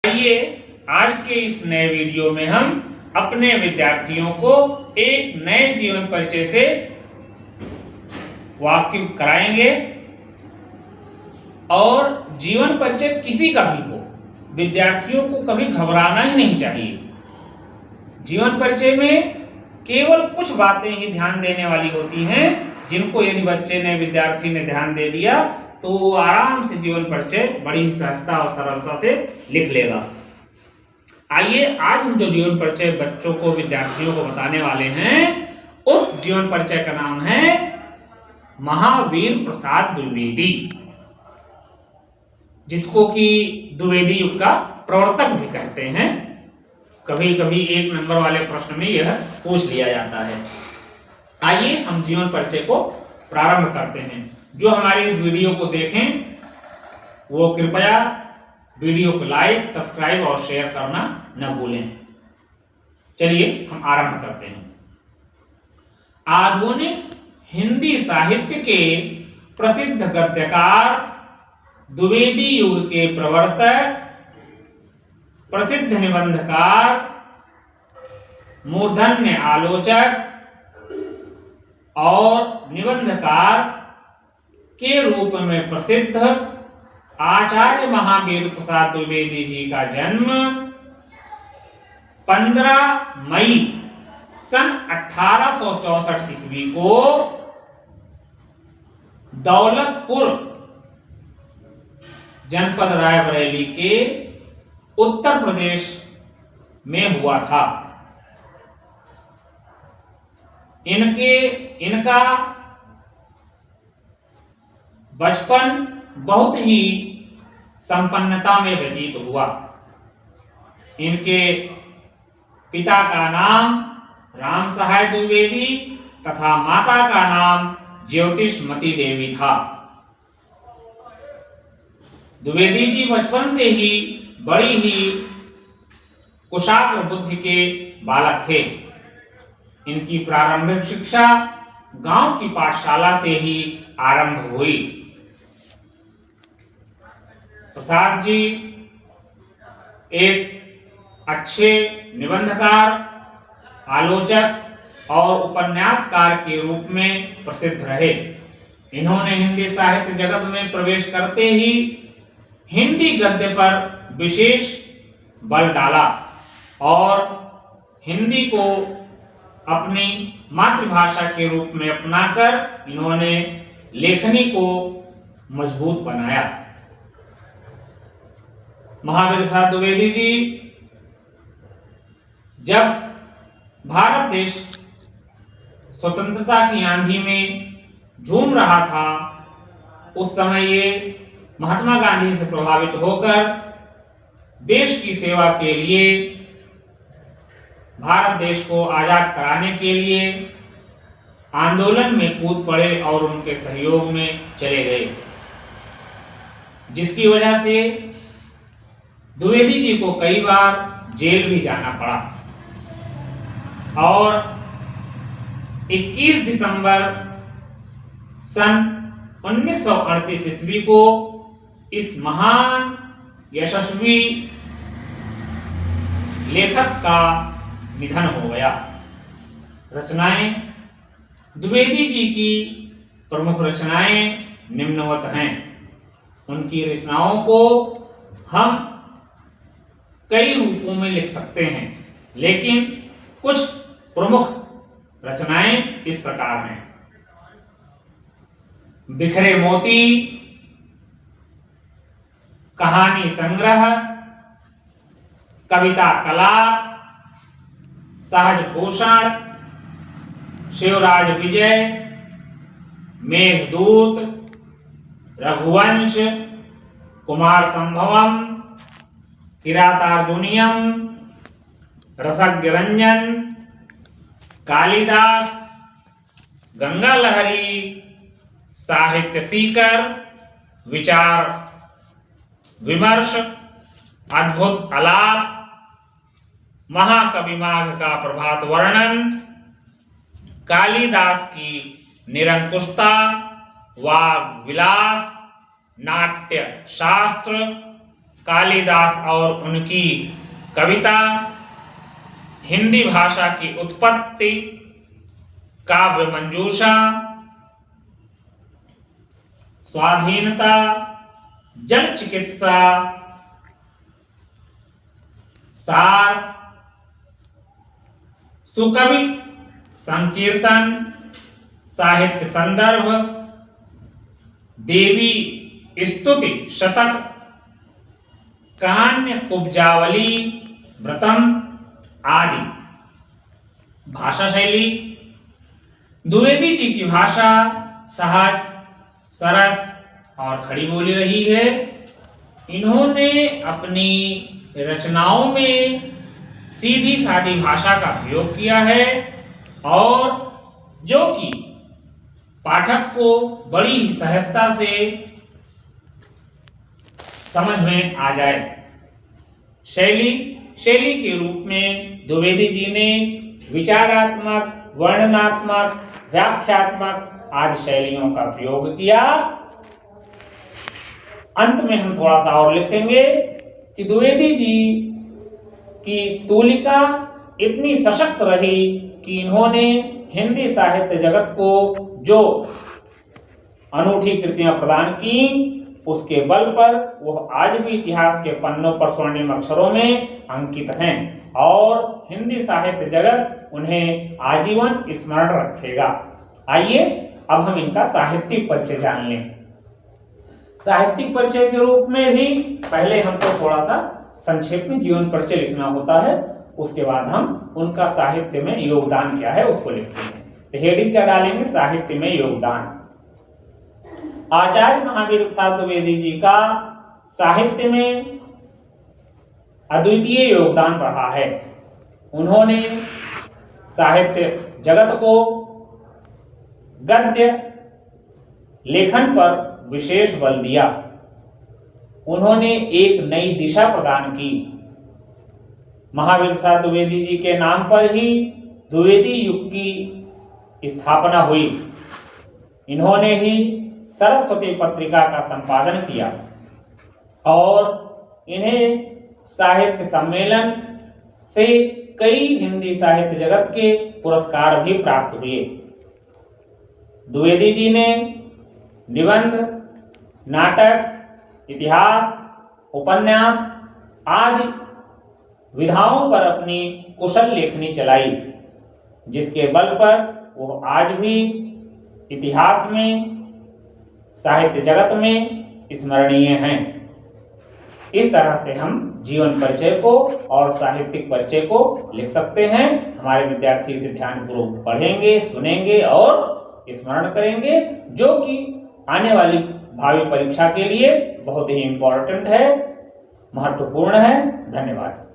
आइए आज के इस नए वीडियो में हम अपने विद्यार्थियों को एक नए जीवन परिचय से वाकिफ कराएंगे। और जीवन परिचय किसी का भी हो, विद्यार्थियों को कभी घबराना ही नहीं चाहिए। जीवन परिचय में केवल कुछ बातें ही ध्यान देने वाली होती हैं, जिनको यदि बच्चे ने, विद्यार्थी ने ध्यान दे दिया तो वो आराम से जीवन परिचय बड़ी ही सहजता और सरलता से लिख लेगा। आइए आज हम जो जीवन परिचय बच्चों को, विद्यार्थियों को बताने वाले हैं, उस जीवन परिचय का नाम है महावीर प्रसाद द्विवेदी, जिसको कि द्विवेदी युग का प्रवर्तक भी कहते हैं। कभी कभी एक नंबर वाले प्रश्न में यह पूछ लिया जाता है। आइए हम जीवन परिचय को प्रारंभ करते हैं। जो हमारे इस वीडियो को देखें वो कृपया वीडियो को लाइक, सब्सक्राइब और शेयर करना न भूलें। चलिए हम आरंभ करते हैं। आधुनिक हिंदी साहित्य के प्रसिद्ध गद्यकार, द्विवेदी युग के प्रवर्तक, प्रसिद्ध निबंधकार, मूर्धन्य आलोचक और निबंधकार के रूप में प्रसिद्ध आचार्य महावीर प्रसाद द्विवेदी जी का जन्म 15 मई सन 1864 ईस्वी को दौलतपुर जनपद रायबरेली के उत्तर प्रदेश में हुआ था। इनका बचपन बहुत ही संपन्नता में व्यतीत हुआ। इनके पिता का नाम राम सहाय द्विवेदी तथा माता का नाम ज्योतिषमती देवी था। द्विवेदी जी बचपन से ही बड़ी ही कुशाग्र बुद्धि के बालक थे। इनकी प्रारंभिक शिक्षा गांव की पाठशाला से ही आरंभ हुई। प्रसाद जी एक अच्छे निबंधकार, आलोचक और उपन्यासकार के रूप में प्रसिद्ध रहे। इन्होंने हिंदी साहित्य जगत में प्रवेश करते ही हिंदी गद्य पर विशेष बल डाला और हिंदी को अपनी मातृभाषा के रूप में अपनाकर इन्होंने लेखनी को मजबूत बनाया। महावीर प्रसाद द्विवेदी जी जब भारत देश स्वतंत्रता की आंधी में झूम रहा था, उस समय ये महात्मा गांधी से प्रभावित होकर देश की सेवा के लिए, भारत देश को आजाद कराने के लिए आंदोलन में कूद पड़े और उनके सहयोग में चले गए, जिसकी वजह से द्विवेदी जी को कई बार जेल भी जाना पड़ा। और 21 दिसंबर सन 1938 ईस्वी को इस महान यशस्वी लेखक का निधन हो गया। रचनाएं द्विवेदी जी की प्रमुख रचनाएं निम्नवत हैं। उनकी रचनाओं को हम कई रूपों में लिख सकते हैं, लेकिन कुछ प्रमुख रचनाएं इस प्रकार हैं। बिखरे मोती, कहानी संग्रह, कविता कला, सहज भूषण, शिवराज विजय, मेघदूत, रघुवंश, कुमार संभवम, किरातार्जुनीयम, रसज्ञ रंजन, कालिदास, गंगा लहरी, साहित्य सीकर, विचार विमर्श, अद्भुत आलाप, महाकवि माघ का प्रभात वर्णन, कालिदास की निरंकुशता, वाग विलास, नाट्य शास्त्र, कालिदास और उनकी कविता, हिंदी भाषा की उत्पत्ति, काव्य मंजूषा, स्वाधीनता, जल चिकित्सा, सार, सुकवि संकीर्तन, साहित्य संदर्भ, देवी स्तुति शतक, कान्य कुब्जावली, व्रतम आदि। भाषा शैली, द्विवेदी जी की भाषा सहज, सरस और खड़ी बोली रही है। इन्होंने अपनी रचनाओं में सीधी सादी भाषा का प्रयोग किया है और जो कि पाठक को बड़ी ही सहजता से समझ में आ जाए। शैली के रूप में द्विवेदी जी ने विचारात्मक, वर्णनात्मक, व्याख्यात्मक आदि शैलियों का प्रयोग किया। अंत में हम थोड़ा सा और लिखेंगे कि द्विवेदी जी की तूलिका इतनी सशक्त रही कि इन्होंने हिंदी साहित्य जगत को जो अनूठी कृतियां प्रदान की, उसके बल पर वह आज भी इतिहास के पन्नों पर स्वर्णिम अक्षरों में अंकित हैं और हिंदी साहित्य जगत उन्हें आजीवन स्मरण रखेगा। आइए अब हम इनका साहित्यिक परिचय जान लें। साहित्यिक परिचय के रूप में भी पहले हमको थोड़ा सा संक्षेप में जीवन परिचय लिखना होता है, उसके बाद हम उनका साहित्य में योगदान क्या है उसको लिखते हैं। तो हेडिंग क्या डालेंगे? साहित्य में योगदान। आचार्य महावीर प्रसाद द्विवेदी जी का साहित्य में अद्वितीय योगदान रहा है। उन्होंने साहित्य जगत को गद्य लेखन पर विशेष बल दिया। उन्होंने एक नई दिशा प्रदान की। महावीर प्रसाद द्विवेदी जी के नाम पर ही द्विवेदी युग की स्थापना हुई। इन्होंने ही सरस्वती पत्रिका का संपादन किया और इन्हें साहित्य सम्मेलन से कई हिंदी साहित्य जगत के पुरस्कार भी प्राप्त हुए। द्विवेदी जी ने निबंध, नाटक, इतिहास, उपन्यास आदि विधाओं पर अपनी कुशल लेखनी चलाई, जिसके बल पर वो आज भी इतिहास में, साहित्य जगत में स्मरणीय हैं। इस तरह से हम जीवन परिचय को और साहित्यिक परिचय को लिख सकते हैं। हमारे विद्यार्थी इसे ध्यानपूर्वक पढ़ेंगे, सुनेंगे और स्मरण करेंगे, जो कि आने वाली भावी परीक्षा के लिए बहुत ही इंपॉर्टेंट है, महत्वपूर्ण है। धन्यवाद।